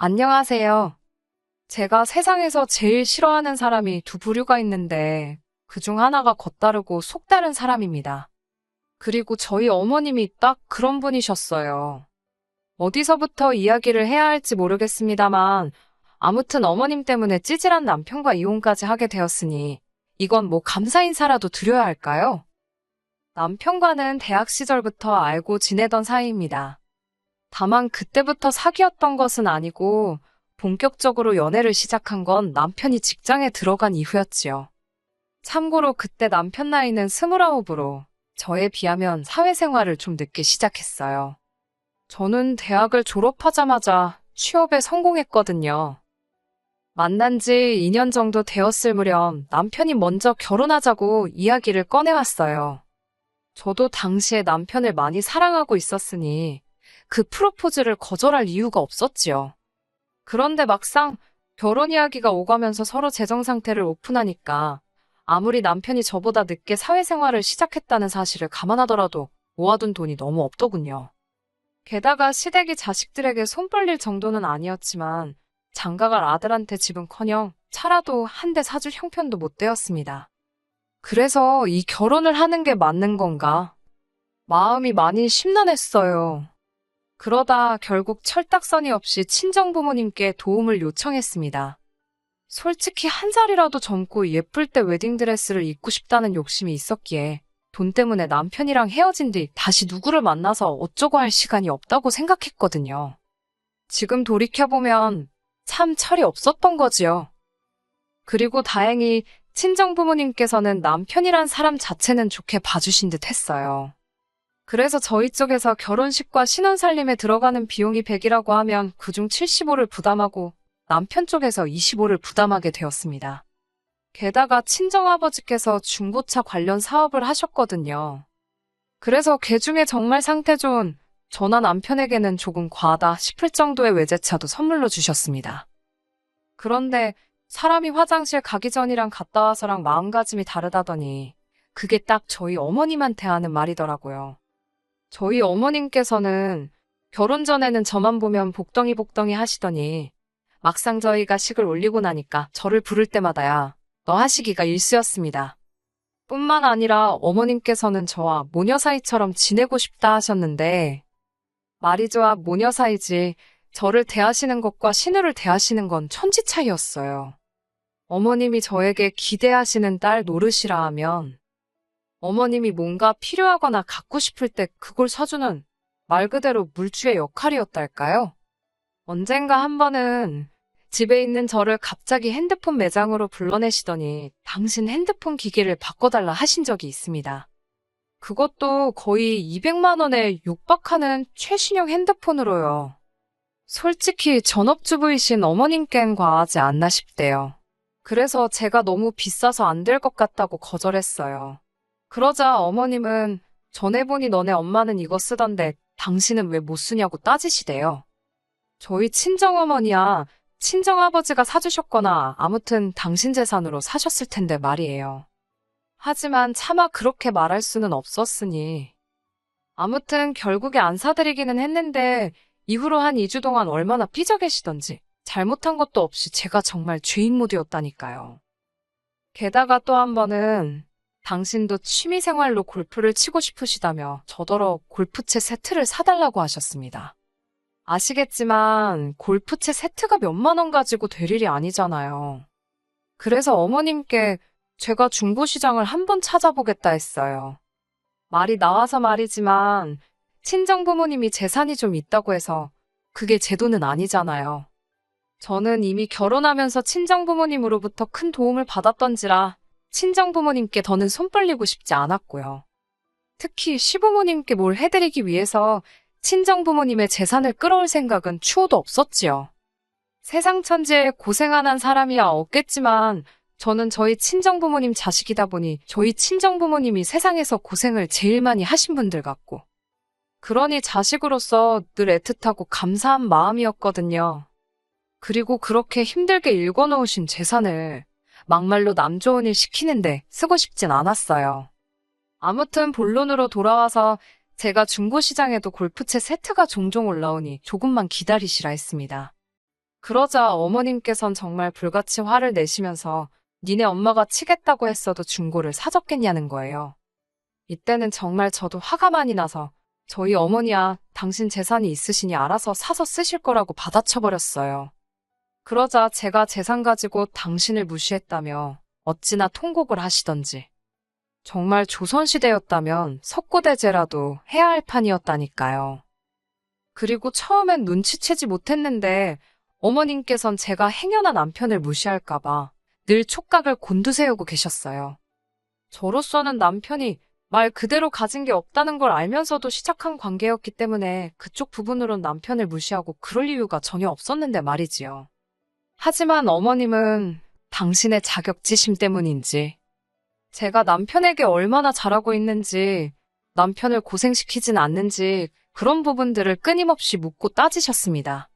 안녕하세요. 제가 세상에서 제일 싫어하는 사람이 두 부류가 있는데 그중 하나가 겉다르고 속다른 사람입니다. 그리고 저희 어머님이 딱 그런 분이셨어요. 어디서부터 이야기를 해야 할지 모르겠습니다만 아무튼 어머님 때문에 찌질한 남편과 이혼까지 하게 되었으니 이건 뭐 감사 인사라도 드려야 할까요? 남편과는 대학 시절부터 알고 지내던 사이입니다. 다만 그때부터 사귀었던 것은 아니고 본격적으로 연애를 시작한 건 남편이 직장에 들어간 이후였지요. 참고로 그때 남편 나이는 29으로 저에 비하면 사회생활을 좀 늦게 시작했어요. 저는 대학을 졸업하자마자 취업에 성공했거든요. 만난 지 2년 정도 되었을 무렵 남편이 먼저 결혼하자고 이야기를 꺼내왔어요. 저도 당시에 남편을 많이 사랑하고 있었으니 그 프로포즈를 거절할 이유가 없었지요. 그런데 막상 결혼 이야기가 오가면서 서로 재정 상태를 오픈하니까 아무리 남편이 저보다 늦게 사회생활을 시작했다는 사실을 감안하더라도 모아둔 돈이 너무 없더군요. 게다가 시댁이 자식들에게 손 벌릴 정도는 아니었지만 장가갈 아들한테 집은커녕 차라도 한 대 사줄 형편도 못 되었습니다. 그래서 이 결혼을 하는 게 맞는 건가? 마음이 많이 심란했어요. 그러다 결국 철딱서니 없이 친정부모님께 도움을 요청했습니다. 솔직히 한 살이라도 젊고 예쁠 때 웨딩드레스를 입고 싶다는 욕심이 있었기에 돈 때문에 남편이랑 헤어진 뒤 다시 누구를 만나서 어쩌고 할 시간이 없다고 생각했거든요. 지금 돌이켜보면 참 철이 없었던 거지요. 그리고 다행히 친정부모님께서는 남편이란 사람 자체는 좋게 봐주신 듯 했어요. 그래서 저희 쪽에서 결혼식과 신혼살림에 들어가는 비용이 100이라고 하면 그중 75를 부담하고 남편 쪽에서 25를 부담하게 되었습니다. 게다가 친정아버지께서 중고차 관련 사업을 하셨거든요. 그래서 개중에 정말 상태 좋은 저나 남편에게는 조금 과하다 싶을 정도의 외제차도 선물로 주셨습니다. 그런데 사람이 화장실 가기 전이랑 갔다 와서랑 마음가짐이 다르다더니 그게 딱 저희 어머님한테 하는 말이더라고요. 저희 어머님께서는 결혼 전에는 저만 보면 복덩이 복덩이 하시더니 막상 저희가 식을 올리고 나니까 저를 부를 때마다야 너 하시기가 일쑤였습니다. 뿐만 아니라 어머님께서는 저와 모녀 사이처럼 지내고 싶다 하셨는데 말이 좋아 모녀 사이지 저를 대하시는 것과 신우를 대하시는 건 천지 차이였어요. 어머님이 저에게 기대하시는 딸 노릇이라 하면 어머님이 뭔가 필요하거나 갖고 싶을 때 그걸 사주는 말 그대로 물주의 역할이었달까요? 언젠가 한 번은 집에 있는 저를 갑자기 핸드폰 매장으로 불러내시더니 당신 핸드폰 기기를 바꿔달라 하신 적이 있습니다. 그것도 거의 200만 원에 육박하는 최신형 핸드폰으로요. 솔직히 전업주부이신 어머님께는 과하지 않나 싶대요. 그래서 제가 너무 비싸서 안 될 것 같다고 거절했어요. 그러자 어머님은 전에 보니 너네 엄마는 이거 쓰던데 당신은 왜 못 쓰냐고 따지시대요. 저희 친정어머니야 친정아버지가 사주셨거나 아무튼 당신 재산으로 사셨을 텐데 말이에요. 하지만 차마 그렇게 말할 수는 없었으니 아무튼 결국에 안 사드리기는 했는데 이후로 한 2주 동안 얼마나 삐져 계시던지 잘못한 것도 없이 제가 정말 죄인 모드였다니까요. 게다가 또 한 번은 당신도 취미생활로 골프를 치고 싶으시다며 저더러 골프채 세트를 사달라고 하셨습니다. 아시겠지만 골프채 세트가 몇만 원 가지고 될 일이 아니잖아요. 그래서 어머님께 제가 중고시장을 한번 찾아보겠다 했어요. 말이 나와서 말이지만 친정부모님이 재산이 좀 있다고 해서 그게 제 돈은 아니잖아요. 저는 이미 결혼하면서 친정부모님으로부터 큰 도움을 받았던지라 친정부모님께 더는 손 벌리고 싶지 않았고요. 특히 시부모님께 뭘 해드리기 위해서 친정부모님의 재산을 끌어올 생각은 추호도 없었지요. 세상 천지에 고생 안 한 사람이야 없겠지만 저는 저희 친정부모님 자식이다 보니 저희 친정부모님이 세상에서 고생을 제일 많이 하신 분들 같고 그러니 자식으로서 늘 애틋하고 감사한 마음이었거든요. 그리고 그렇게 힘들게 일궈놓으신 재산을 막말로 남 좋은 일 시키는데 쓰고 싶진 않았어요. 아무튼 본론으로 돌아와서 제가 중고시장에도 골프채 세트가 종종 올라오니 조금만 기다리시라 했습니다. 그러자 어머님께선 정말 불같이 화를 내시면서 니네 엄마가 치겠다고 했어도 중고를 사줬겠냐는 거예요. 이때는 정말 저도 화가 많이 나서 저희 어머니야 당신 재산이 있으시니 알아서 사서 쓰실 거라고 받아쳐버렸어요. 그러자 제가 재산 가지고 당신을 무시했다며 어찌나 통곡을 하시던지. 정말 조선시대였다면 석고대죄라도 해야 할 판이었다니까요. 그리고 처음엔 눈치채지 못했는데 어머님께선 제가 행여나 남편을 무시할까봐 늘 촉각을 곤두세우고 계셨어요. 저로서는 남편이 말 그대로 가진 게 없다는 걸 알면서도 시작한 관계였기 때문에 그쪽 부분으론 남편을 무시하고 그럴 이유가 전혀 없었는데 말이지요. 하지만 어머님은 당신의 자격지심 때문인지, 제가 남편에게 얼마나 잘하고 있는지, 남편을 고생시키진 않는지 그런 부분들을 끊임없이 묻고 따지셨습니다.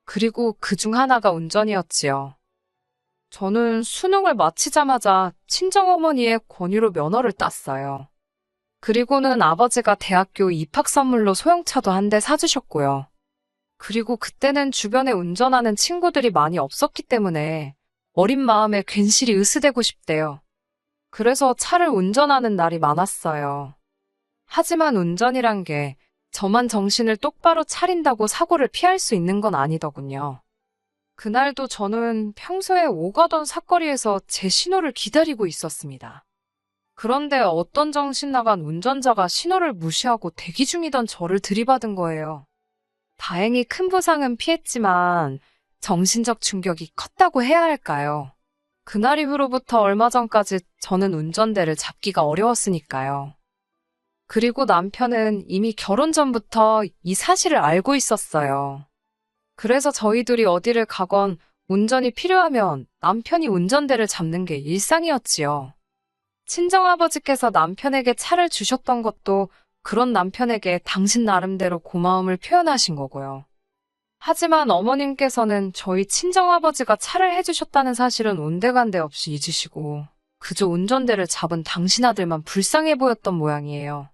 그리고 그중 하나가 운전이었지요. 저는 수능을 마치자마자 친정어머니의 권유로 면허를 땄어요. 그리고는 아버지가 대학교 입학 선물로 소형차도 한 대 사주셨고요. 그리고 그때는 주변에 운전하는 친구들이 많이 없었기 때문에 어린 마음에 괜시리 으스대고 싶대요. 그래서 차를 운전하는 날이 많았어요. 하지만 운전이란 게 저만 정신을 똑바로 차린다고 사고를 피할 수 있는 건 아니더군요. 그날도 저는 평소에 오가던 사거리에서 제 신호를 기다리고 있었습니다. 그런데 어떤 정신 나간 운전자가 신호를 무시하고 대기 중이던 저를 들이받은 거예요. 다행히 큰 부상은 피했지만 정신적 충격이 컸다고 해야 할까요? 그날 이후로부터 얼마 전까지 저는 운전대를 잡기가 어려웠으니까요. 그리고 남편은 이미 결혼 전부터 이 사실을 알고 있었어요. 그래서 저희 둘이 어디를 가건 운전이 필요하면 남편이 운전대를 잡는 게 일상이었지요. 친정아버지께서 남편에게 차를 주셨던 것도 그런 남편에게 당신 나름대로 고마움을 표현하신 거고요. 하지만 어머님께서는 저희 친정아버지가 차를 해주셨다는 사실은 온데간데 없이 잊으시고 그저 운전대를 잡은 당신 아들만 불쌍해 보였던 모양이에요.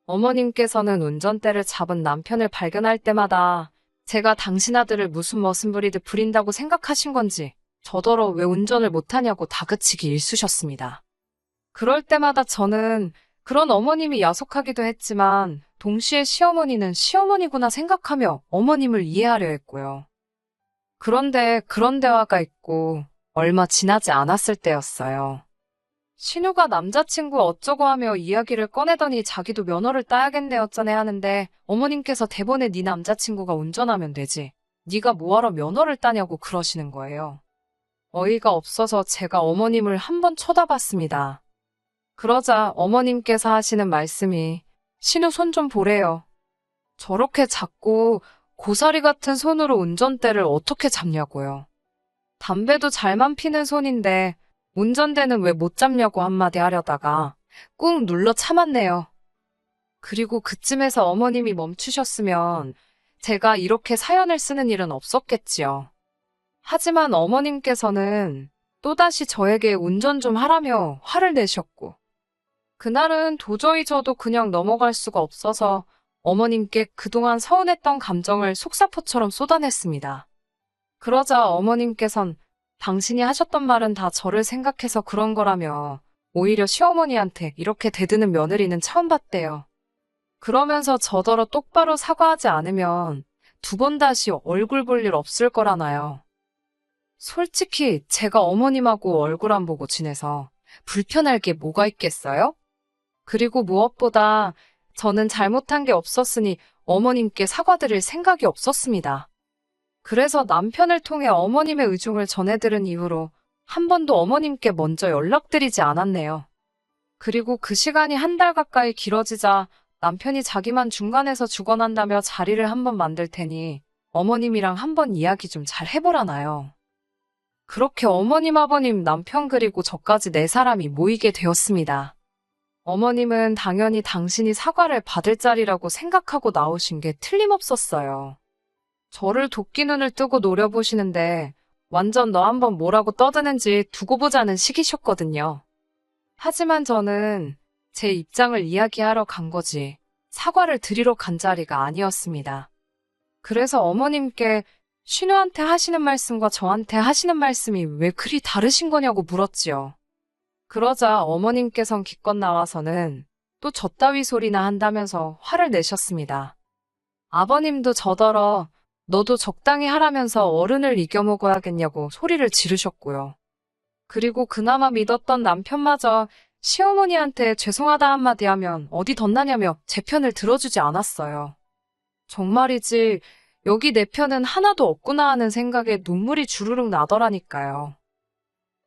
어머님께서는 운전대를 잡은 남편을 발견할 때마다 제가 당신 아들을 무슨 머슴 부리듯 부린다고 생각하신 건지 저더러 왜 운전을 못하냐고 다그치기 일쑤셨습니다. 그럴 때마다 저는 그런 어머님이 야속하기도 했지만 동시에 시어머니는 시어머니구나 생각하며 어머님을 이해하려 했고요. 그런데 그런 대화가 있고 얼마 지나지 않았을 때였어요. 신우가 남자친구 어쩌고 하며 이야기를 꺼내더니 자기도 면허를 따야겠네 어쩌네 하는데 어머님께서 대본에 네 남자친구가 운전하면 되지. 네가 뭐하러 면허를 따냐고 그러시는 거예요. 어이가 없어서 제가 어머님을 한번 쳐다봤습니다. 그러자 어머님께서 하시는 말씀이 신우 손 좀 보래요. 저렇게 작고 고사리 같은 손으로 운전대를 어떻게 잡냐고요. 담배도 잘만 피는 손인데 운전대는 왜 못 잡냐고 한마디 하려다가 꾹 눌러 참았네요. 그리고 그쯤에서 어머님이 멈추셨으면 제가 이렇게 사연을 쓰는 일은 없었겠지요. 하지만 어머님께서는 또다시 저에게 운전 좀 하라며 화를 내셨고 그날은 도저히 저도 그냥 넘어갈 수가 없어서 어머님께 그동안 서운했던 감정을 속사포처럼 쏟아냈습니다. 그러자 어머님께선 당신이 하셨던 말은 다 저를 생각해서 그런 거라며 오히려 시어머니한테 이렇게 대드는 며느리는 처음 봤대요. 그러면서 저더러 똑바로 사과하지 않으면 두 번 다시 얼굴 볼 일 없을 거라나요. 솔직히 제가 어머님하고 얼굴 안 보고 지내서 불편할 게 뭐가 있겠어요? 그리고 무엇보다 저는 잘못한 게 없었으니 어머님께 사과드릴 생각이 없었습니다. 그래서 남편을 통해 어머님의 의중을 전해들은 이후로 한 번도 어머님께 먼저 연락드리지 않았네요. 그리고 그 시간이 한 달 가까이 길어지자 남편이 자기만 중간에서 죽어난다며 자리를 한번 만들 테니 어머님이랑 한번 이야기 좀 잘 해보라나요. 그렇게 어머님, 아버님, 남편 그리고 저까지 네 사람이 모이게 되었습니다. 어머님은 당연히 당신이 사과를 받을 자리라고 생각하고 나오신 게 틀림없었어요. 저를 도끼 눈을 뜨고 노려보시는데 완전 너 한번 뭐라고 떠드는지 두고 보자는 식이셨거든요. 하지만 저는 제 입장을 이야기하러 간 거지 사과를 드리러 간 자리가 아니었습니다. 그래서 어머님께 신우한테 하시는 말씀과 저한테 하시는 말씀이 왜 그리 다르신 거냐고 물었지요. 그러자 어머님께선 기껏 나와서는 또 저따위 소리나 한다면서 화를 내셨습니다. 아버님도 저더러 너도 적당히 하라면서 어른을 이겨먹어야겠냐고 소리를 지르셨고요. 그리고 그나마 믿었던 남편마저 시어머니한테 죄송하다 한마디 하면 어디 덧나냐며 제 편을 들어주지 않았어요. 정말이지 여기 내 편은 하나도 없구나 하는 생각에 눈물이 주르륵 나더라니까요.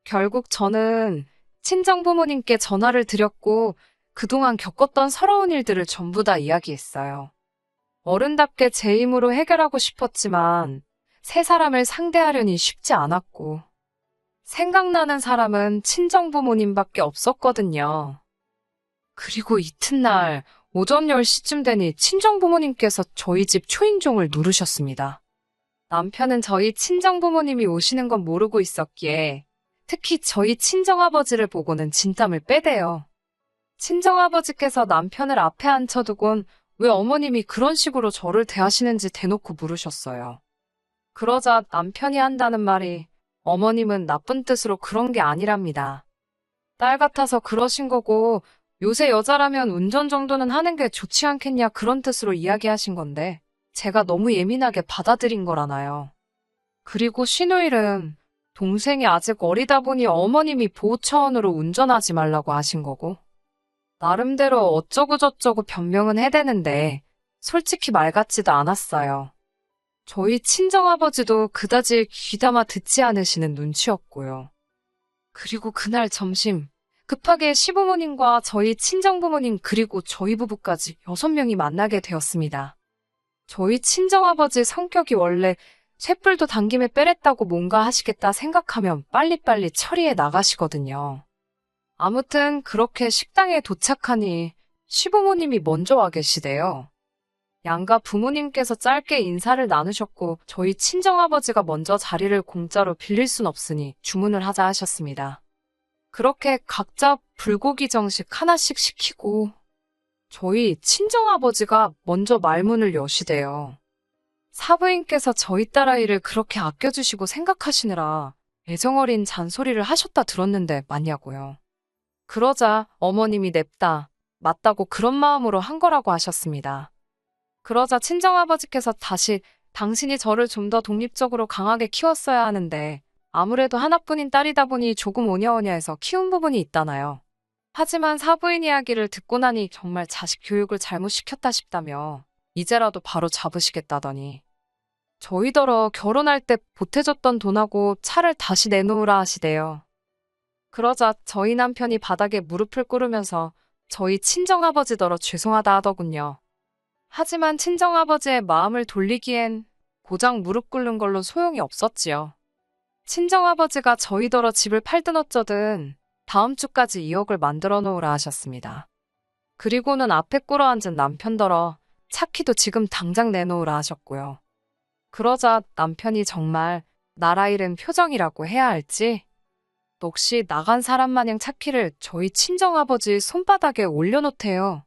결국 저는 친정부모님께 전화를 드렸고 그동안 겪었던 서러운 일들을 전부 다 이야기했어요. 어른답게 제 힘으로 해결하고 싶었지만 세 사람을 상대하려니 쉽지 않았고 생각나는 사람은 친정부모님밖에 없었거든요. 그리고 이튿날 오전 10시쯤 되니 친정부모님께서 저희 집 초인종을 누르셨습니다. 남편은 저희 친정부모님이 오시는 건 모르고 있었기에 특히 저희 친정아버지를 보고는 진땀을 빼대요. 친정아버지께서 남편을 앞에 앉혀두곤 왜 어머님이 그런 식으로 저를 대하시는지 대놓고 물으셨어요. 그러자 남편이 한다는 말이 어머님은 나쁜 뜻으로 그런 게 아니랍니다. 딸 같아서 그러신 거고 요새 여자라면 운전 정도는 하는 게 좋지 않겠냐 그런 뜻으로 이야기하신 건데 제가 너무 예민하게 받아들인 거라나요. 그리고 신우일은 동생이 아직 어리다 보니 어머님이 보호 차원으로 운전하지 말라고 하신 거고 나름대로 어쩌고저쩌고 변명은 해대는데 솔직히 말 같지도 않았어요. 저희 친정아버지도 그다지 귀담아 듣지 않으시는 눈치였고요. 그리고 그날 점심 급하게 시부모님과 저희 친정부모님 그리고 저희 부부까지 6명이 만나게 되었습니다. 저희 친정아버지 성격이 원래 쇳불도 당김에 빼랬다고 뭔가 하시겠다 생각하면 빨리빨리 처리해 나가시거든요. 아무튼 그렇게 식당에 도착하니 시부모님이 먼저 와 계시대요. 양가 부모님께서 짧게 인사를 나누셨고 저희 친정아버지가 먼저 자리를 공짜로 빌릴 순 없으니 주문을 하자 하셨습니다. 그렇게 각자 불고기 정식 하나씩 시키고 저희 친정아버지가 먼저 말문을 여시대요. 사부인께서 저희 딸아이를 그렇게 아껴주시고 생각하시느라 애정어린 잔소리를 하셨다 들었는데 맞냐고요. 그러자 어머님이 냅다 맞다고 그런 마음으로 한 거라고 하셨습니다. 그러자 친정아버지께서 다시 당신이 저를 좀 더 독립적으로 강하게 키웠어야 하는데 아무래도 하나뿐인 딸이다 보니 조금 오냐오냐해서 키운 부분이 있다나요. 하지만 사부인 이야기를 듣고 나니 정말 자식 교육을 잘못 시켰다 싶다며 이제라도 바로 잡으시겠다더니 저희더러 결혼할 때 보태줬던 돈하고 차를 다시 내놓으라 하시대요. 그러자 저희 남편이 바닥에 무릎을 꿇으면서 저희 친정아버지더러 죄송하다 하더군요. 하지만 친정아버지의 마음을 돌리기엔 고작 무릎 꿇는 걸로 소용이 없었지요. 친정아버지가 저희더러 집을 팔든 어쩌든 다음 주까지 2억을 만들어 놓으라 하셨습니다. 그리고는 앞에 꿇어앉은 남편더러 차키도 지금 당장 내놓으라 하셨고요. 그러자 남편이 정말 나라 잃은 표정이라고 해야 할지 넋이 나간 사람 마냥 차키를 저희 친정아버지 손바닥에 올려놓대요.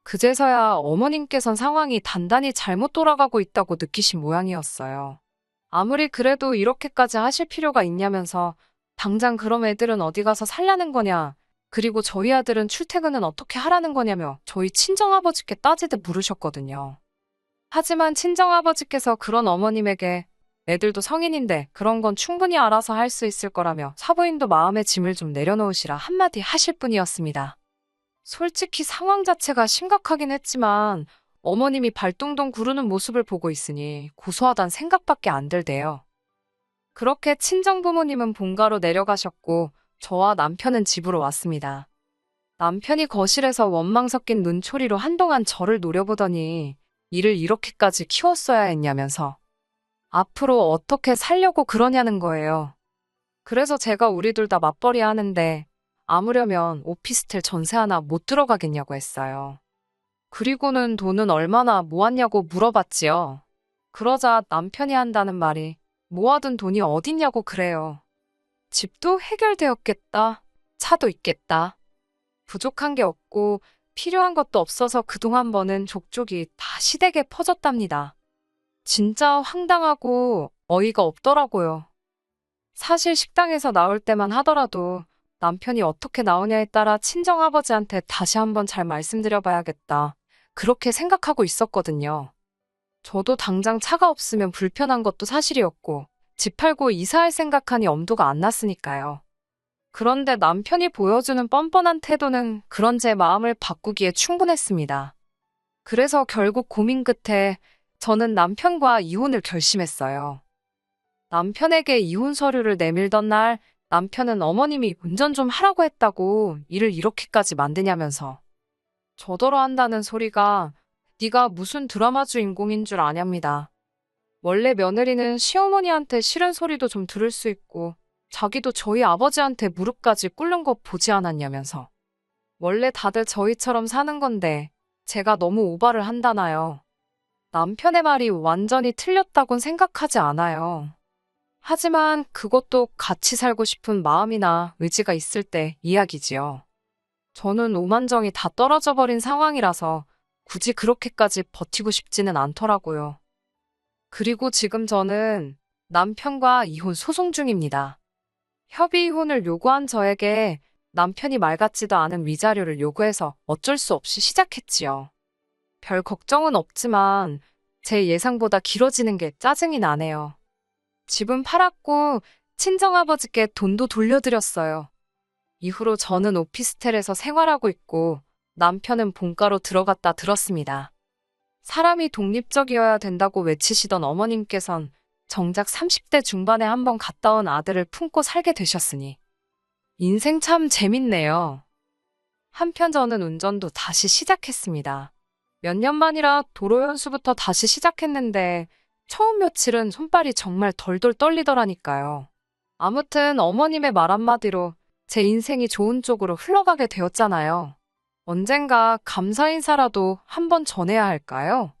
그제서야 어머님께선 상황이 단단히 잘못 돌아가고 있다고 느끼신 모양이었어요. 아무리 그래도 이렇게까지 하실 필요가 있냐면서 당장 그럼 애들은 어디 가서 살라는 거냐, 그리고 저희 아들은 출퇴근은 어떻게 하라는 거냐며 저희 친정아버지께 따지듯 물으셨거든요. 하지만 친정아버지께서 그런 어머님에게 애들도 성인인데 그런 건 충분히 알아서 할 수 있을 거라며 사부인도 마음의 짐을 좀 내려놓으시라 한마디 하실 뿐이었습니다. 솔직히 상황 자체가 심각하긴 했지만 어머님이 발동동 구르는 모습을 보고 있으니 고소하단 생각밖에 안 들대요. 그렇게 친정부모님은 본가로 내려가셨고 저와 남편은 집으로 왔습니다. 남편이 거실에서 원망 섞인 눈초리로 한동안 저를 노려보더니 이를 이렇게까지 키웠어야 했냐면서 앞으로 어떻게 살려고 그러냐는 거예요. 그래서 제가 우리 둘 다 맞벌이 하는데 아무려면 오피스텔 전세 하나 못 들어가겠냐고 했어요. 그리고는 돈은 얼마나 모았냐고 물어봤지요. 그러자 남편이 한다는 말이 모아둔 돈이 어딨냐고 그래요. 집도 해결되었겠다. 차도 있겠다. 부족한 게 없고 필요한 것도 없어서 그동안 버는 족족이 다 시댁에 퍼졌답니다. 진짜 황당하고 어이가 없더라고요. 사실 식당에서 나올 때만 하더라도 남편이 어떻게 나오냐에 따라 친정아버지한테 다시 한번 잘 말씀드려봐야겠다. 그렇게 생각하고 있었거든요. 저도 당장 차가 없으면 불편한 것도 사실이었고, 집 팔고 이사할 생각하니 엄두가 안 났으니까요. 그런데 남편이 보여주는 뻔뻔한 태도는 그런 제 마음을 바꾸기에 충분했습니다. 그래서 결국 고민 끝에 저는 남편과 이혼을 결심했어요. 남편에게 이혼 서류를 내밀던 날 남편은 어머님이 운전 좀 하라고 했다고 일을 이렇게까지 만드냐면서 저더러 한다는 소리가 네가 무슨 드라마 주인공인 줄 아냐입니다. 원래 며느리는 시어머니한테 싫은 소리도 좀 들을 수 있고 자기도 저희 아버지한테 무릎까지 꿇는 거 보지 않았냐면서 원래 다들 저희처럼 사는 건데 제가 너무 오바를 한다나요. 남편의 말이 완전히 틀렸다곤 생각하지 않아요. 하지만 그것도 같이 살고 싶은 마음이나 의지가 있을 때 이야기지요. 저는 오만정이 다 떨어져 버린 상황이라서 굳이 그렇게까지 버티고 싶지는 않더라고요. 그리고 지금 저는 남편과 이혼 소송 중입니다. 협의 이혼을 요구한 저에게 남편이 말 같지도 않은 위자료를 요구해서 어쩔 수 없이 시작했지요. 별 걱정은 없지만 제 예상보다 길어지는 게 짜증이 나네요. 집은 팔았고 친정아버지께 돈도 돌려드렸어요. 이후로 저는 오피스텔에서 생활하고 있고 남편은 본가로 들어갔다 들었습니다. 사람이 독립적이어야 된다고 외치시던 어머님께선 정작 30대 중반에 한번 갔다 온 아들을 품고 살게 되셨으니 인생 참 재밌네요. 한편 저는 운전도 다시 시작했습니다. 몇 년 만이라 도로 연수부터 다시 시작했는데 처음 며칠은 손발이 정말 덜덜 떨리더라니까요. 아무튼 어머님의 말 한마디로 제 인생이 좋은 쪽으로 흘러가게 되었잖아요. 언젠가 감사 인사라도 한번 전해야 할까요?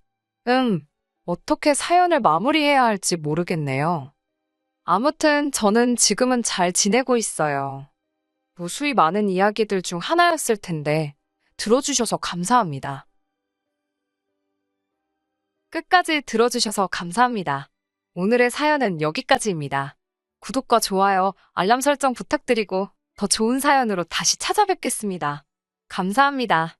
어떻게 사연을 마무리해야 할지 모르겠네요. 아무튼 저는 지금은 잘 지내고 있어요. 무수히 많은 이야기들 중 하나였을 텐데 들어주셔서 감사합니다. 끝까지 들어주셔서 감사합니다. 오늘의 사연은 여기까지입니다. 구독과 좋아요, 알람 설정 부탁드리고 더 좋은 사연으로 다시 찾아뵙겠습니다. 감사합니다.